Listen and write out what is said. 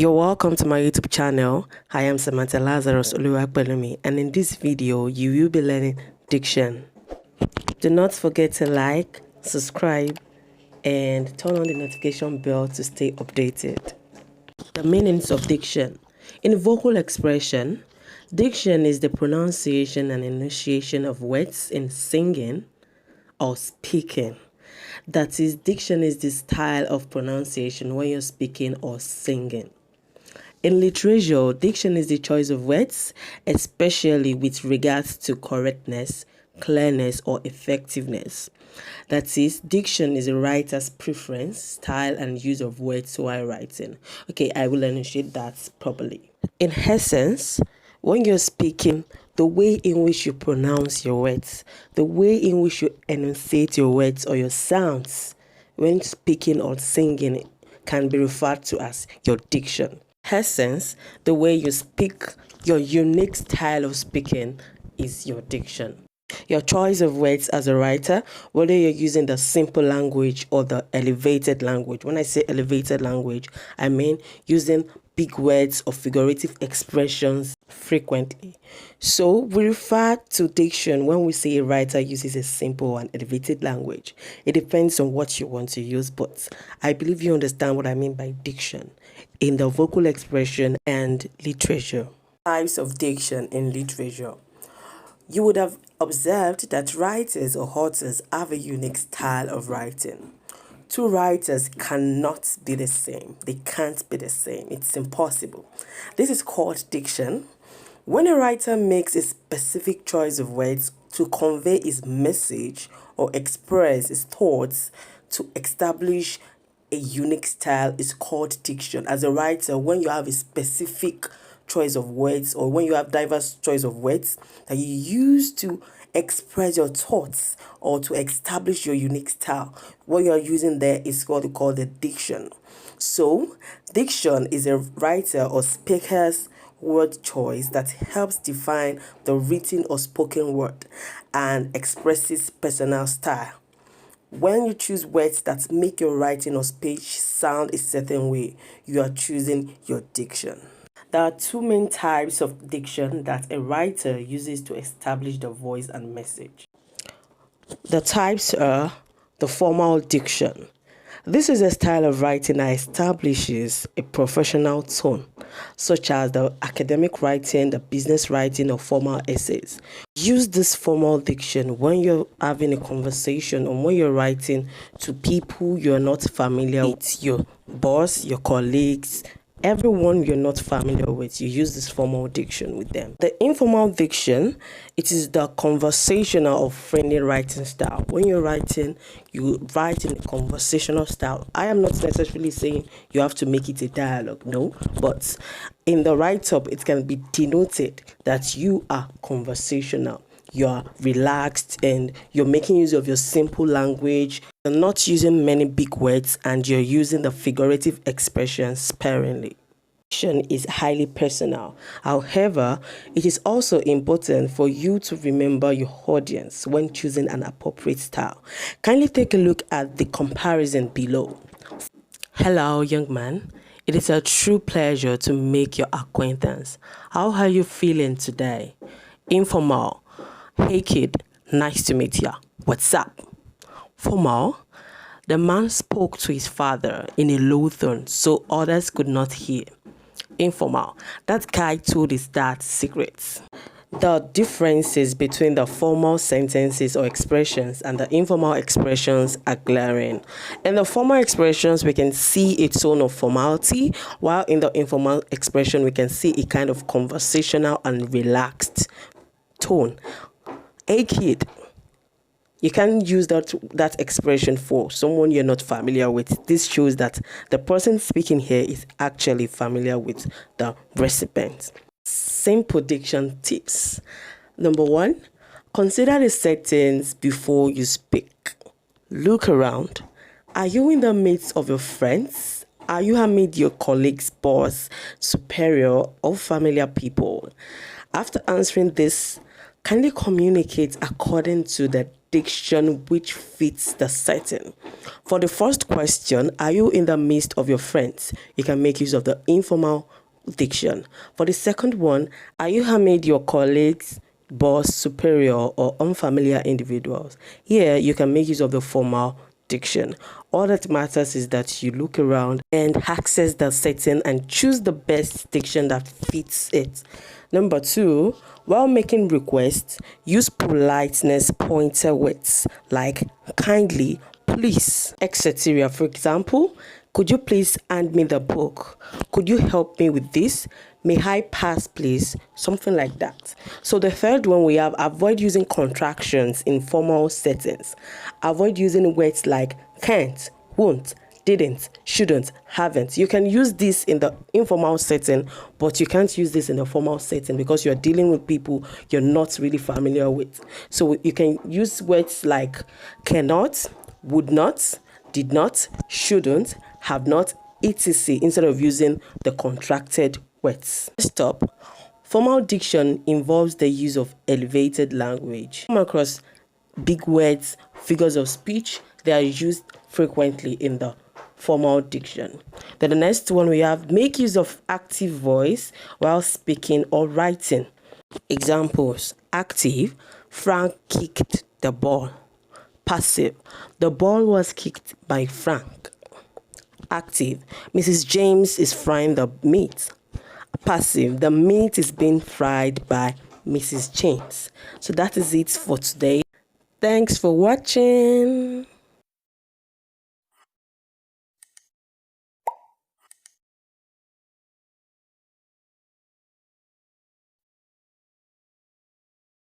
You're welcome to my YouTube channel. I am Samantha Lazarus Oluwapelumi, and in this video you will be learning diction. Do not forget to like, subscribe and turn on the notification bell to stay updated. The meanings of diction. In vocal expression, diction is the pronunciation and enunciation of words in singing or speaking. That is, diction is the style of pronunciation when you're speaking or singing. In literature, diction is the choice of words, especially with regards to correctness, clearness, or effectiveness. That is, diction is a writer's preference, style, and use of words while writing. Okay, I will enunciate that properly. In essence, when you're speaking, the way in which you pronounce your words, the way in which you enunciate your words or your sounds when speaking or singing can be referred to as your diction. Essence, the way you speak, your unique style of speaking is your diction. Your choice of words as a writer, whether you're using the simple language or the elevated language. When I say elevated language, I mean using big words or figurative expressions frequently. So we refer to diction when we say a writer uses a simple and elevated language. It depends on what you want to use, but I believe you understand what I mean by diction in the vocal expression and literature. Types of diction in literature. You would have observed that writers or authors have a unique style of writing. Two writers cannot be the same. They can't be the same. It's impossible. This is called diction. When a writer makes a specific choice of words to convey his message or express his thoughts to establish a unique style is called diction. As a writer, when you have a specific choice of words or when you have diverse choice of words that you use to express your thoughts or to establish your unique style, what you are using there is what we call the diction. So, diction is a writer or speaker's word choice that helps define the written or spoken word and expresses personal style. When you choose words that make your writing or speech sound a certain way, you are choosing your diction. There are two main types of diction that a writer uses to establish the voice and message. The types are the formal diction. This is a style of writing that establishes a professional tone, such as the academic writing, the business writing, or formal essays. Use this formal diction when you're having a conversation or when you're writing to people you're not familiar with, your boss, your colleagues, everyone you're not familiar with. You use this formal diction with them. The informal diction, it is the conversational or friendly writing style. When you're writing, you write in a conversational style. I am not necessarily saying you have to make it a dialogue, no, but in the write-up, it can be denoted that you are conversational. You're relaxed and you're making use of your simple language. You're not using many big words and you're using the figurative expressions sparingly. Diction is highly personal. However, it is also important for you to remember your audience when choosing an appropriate style. Kindly take a look at the comparison below. Hello, young man. It is a true pleasure to make your acquaintance. How are you feeling today? Informal. Hey kid, nice to meet ya. What's up? Formal. The man spoke to his father in a low tone so others could not hear. Informal. That guy told his dad secrets. The differences between the formal sentences or expressions and the informal expressions are glaring. In the formal expressions, we can see a tone of formality, while in the informal expression, we can see a kind of conversational and relaxed tone. Hey kid, you can use that expression for someone you're not familiar with. This shows that the person speaking here is actually familiar with the recipient. Simple diction tips. Number 1, consider the settings before you speak. Look around. Are you in the midst of your friends? Are you amid your colleagues, boss, superior, or familiar people? After answering this, kindly communicate according to the diction which fits the setting. For the first question, are you in the midst of your friends? You can make use of the informal diction. For the second one, are you amid your colleagues, boss, superior, or unfamiliar individuals? Here, you can make use of the formal diction. All that matters is that you look around and access the setting and choose the best diction that fits it. Number 2, while making requests, use politeness pointer words like kindly, please, etc. For example, could you please hand me the book? Could you help me with this? May I pass, please? Something like that. So the third one we have, avoid using contractions in formal settings. Avoid using words like can't, won't, didn't, shouldn't, haven't. You can use this in the informal setting, but you can't use this in the formal setting because you're dealing with people you're not really familiar with. So you can use words like cannot, would not, did not, shouldn't, have not, etc. instead of using the contracted words. Next up, formal diction involves the use of elevated language. Come across big words, figures of speech, they are used frequently in the formal diction. Then the next one we have, make use of active voice while speaking or writing. Examples: active, Frank kicked the ball. Passive, the ball was kicked by Frank. Active, Mrs. James is frying the meat. Passive, the meat is being fried by Mrs. James. So that is it for today. Thanks for watching.